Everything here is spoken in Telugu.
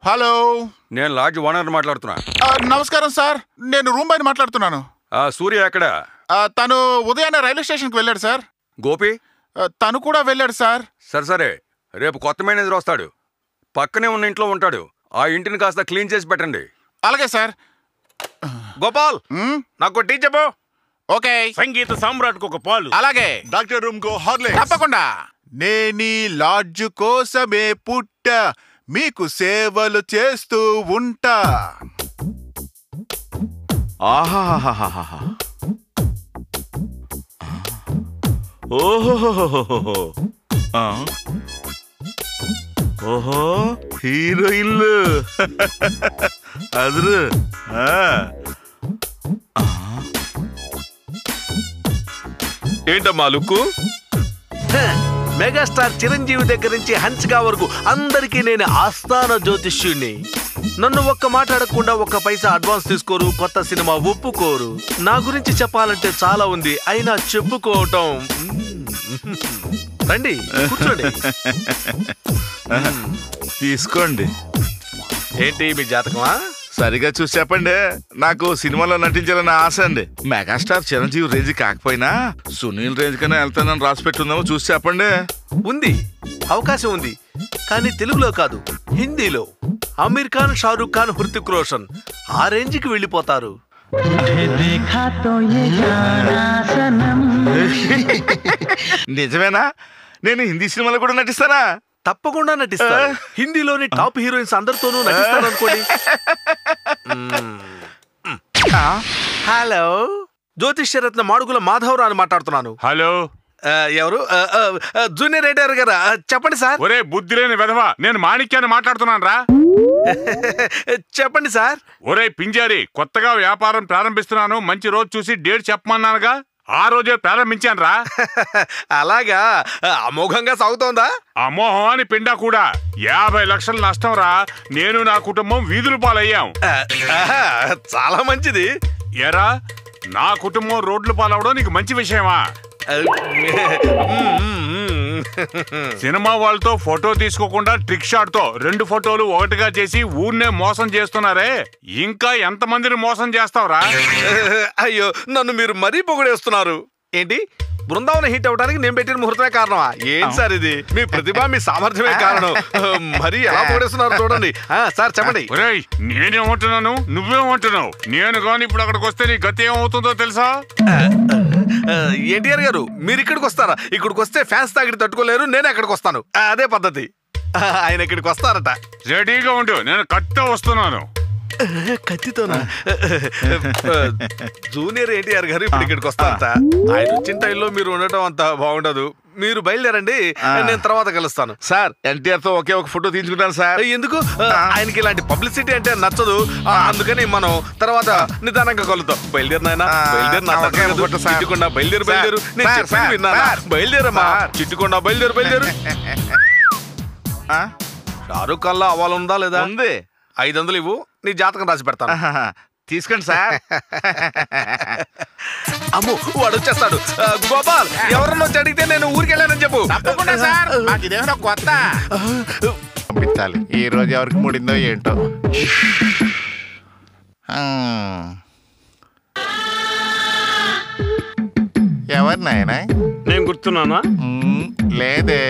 హలో, నేను లాడ్జ్ ఓనర్ మాట్లాడుతున్నా. నమస్కారం సార్, నేను రూమ్ బాయ్ మాట్లాడుతున్నాను. సూర్య ఎక్కడ? తను ఉదయాన్నే రైల్వే స్టేషన్కి వెళ్ళాడు సార్. గోపి? తను కూడా వెళ్ళాడు సార్. సరే, రేపు కొత్త మేనేజర్ వస్తాడు. పక్కనే ఉన్న ఇంట్లో ఉంటాడు. ఆ ఇంటిని కాస్త క్లీన్ చేసి పెట్టండి. అలాగే సార్. గోపాల్, నాకు టీ చెప్పు. ఓకే. సంగీత సామ్రాట్కు ఒక పాలు. అలాగే. డాక్టర్ రూమ్ కో హార్లిక్స్. తప్పకుండా. నేనీ లాడ్జ్ కోసమే పుట్ట, మీకు సేవలు చేస్తూ ఉంటా. ఆహాహాహాహా. ఓహోహోహోహో. ఓహో, హీరోయిన్లు అదురు. ఏంటమ్మా లుక్కు? మెగాస్టార్ చిరంజీవి దగ్గర నుంచి హన్సికా వరకు అందరికీ నేను ఆస్థాన జ్యోతిష్యుణ్ణి. నన్ను ఒక్క మాట అడగకుండా ఒక్క పైసా అడ్వాన్స్ తీసుకోరు, కొత్త సినిమా ఒప్పుకోరు. నా గురించి చెప్పాలంటే చాలా ఉంది, అయినా చెప్పుకోవటం. రండి కూర్చోండి. తీసుకోండి. ఏంటి మీ జాతకమా? సరిగా చూసి చెప్పండి. నాకు సినిమాలో నటించాలని ఆశ అండి. మెగాస్టార్ చిరంజీవి రేంజ్ కాకపోయినా సునీల్ రేంజ్ కన్నా వెళ్తానని రాసి పెట్టుందామో చూసి చెప్పండి. ఉంది, అవకాశం ఉంది, కానీ తెలుగులో కాదు, హిందీలో. అమీర్ ఖాన్, షారూక్ ఖాన్, హృతిక్ రోషన్ ఆ రేంజ్కి వెళ్ళిపోతారు. నిజమేనా? నేను హిందీ సినిమాలో కూడా నటిస్తానా? తప్పకుండా నటిస్తారు. హిందీలోని టాప్ హీరోయిన్స్ అందరితోనూ నటిస్తారు అనుకోండి. హలో, జ్యోతిష్యరత్న మాడుగుల మాధవరావు అని మాట్లాడుతున్నాను. హలో, ఎవరు? జూనియర్ ఎడిటర్ గారా? చెప్పండి సార్. ఒరే బుద్ధి లేని వెధవా, నేను మాణిక్యాన్ని మాట్లాడుతున్నాను రా. చెప్పండి సార్. ఒరే పింజారి, కొత్తగా వ్యాపారం ప్రారంభిస్తున్నాను, మంచి రోజు చూసి డేట్ చెప్పమన్నానుగా, ఆ రోజే ప్రారంభించాను రా. అలాగా? అమోఘంగా సాగుతోందా? అమోహం పిండా కూడా. 50 లక్షల నష్టం రా. నేను నా కుటుంబం వీధుల పాలయ్యాం. చాలా మంచిది. ఎరా, నా కుటుంబం రోడ్లు పాలవడం నీకు మంచి విషయమా? సినిమా వాళ్ళతో ఫోటో తీసుకోకుండా ట్రిక్ షాట్ తో 2 ఫోటోలు ఒకటిగా చేసి ఊర్నే మోసం చేస్తున్నారే. ఇంకా ఎంతమందిని మోసం చేస్తావురా? అయ్యో, నన్ను మీరు మరీ పొగిడేస్తున్నారు. ఏంటి, బృందావనం హిట్ అవడానికి నేను పెట్టిన ముహూర్తమే కారణమా? ఏంటి సార్ ఇది? మీ ప్రతిభ, మీ సామర్థ్యమే కారణం. మరి ఎలా పొగిడేస్తున్నారు చూడండి. సార్ చెప్పండి. ఒరేయ్, నేనేమంటున్నాను, నువ్వేమంటున్నావు? నేను గాని ఇప్పుడు అక్కడికి వస్తే నీ గతి ఏమవుతుందో తెలుసా? ఎన్టీఆర్ గారు, మీరు ఇక్కడికి వస్తారా? ఇక్కడికి వస్తే ఫ్యాన్స్ తాగిడి తట్టుకోలేరు, నేను ఎక్కడికి వస్తాను. అదే పద్ధతి. ఆయన ఇక్కడికి వస్తారట. రెడీగా ఉండు, నేను కత్తితో వస్తున్నాను. కత్తితోనా? జూనియర్ ఎన్టీఆర్ గారు ఇప్పుడు ఇక్కడికి వస్తారట. ఆయన వచ్చిన టైంలో మీరు ఉండటం అంత బాగుండదు. మీరు బయలుదేరండి, నేను తర్వాత కలుస్తాను. సార్, ఎన్టీఆర్ తో ఒకే ఒక ఫోటో తీసుకుంటాను సార్. ఎందుకు? ఆయనకి ఇలాంటి పబ్లిసిటీ అంటే నచ్చదు. అందుకని మనం తర్వాత నిదానంగా కలుద్దాం. బయలుదేరినాయనా, బయలుదేరు. చిట్టుకొండ బయలుదేరు, బయలుదేరు. నేను చెప్పింది విన్నానా? బయలుదేరమ్మా చిట్టుకొండ, బయలుదేరు, బయలుదేరు. షారూక్ ఖాన్ లో అవ్వాలందా లేదా? ఉంది. 500 ఇవ్వు, నీ జాతకం రాసి పెడతాను. తీసుకోండి సార్. అమ్ము, వాడు వచ్చేస్తాడు. గోపాల్, ఎవరన్నా వచ్చి అడిగితే నేను ఊరికి వెళ్ళానని చెప్పు. తప్పకుండా సార్. నాకు ఇదేమైనా కొత్త పంపించాలి. ఈ రోజు ఎవరికి ముడిందో ఏంటో. ఎవరు నాయనా? నేను గుర్తున్నానా? లేదే.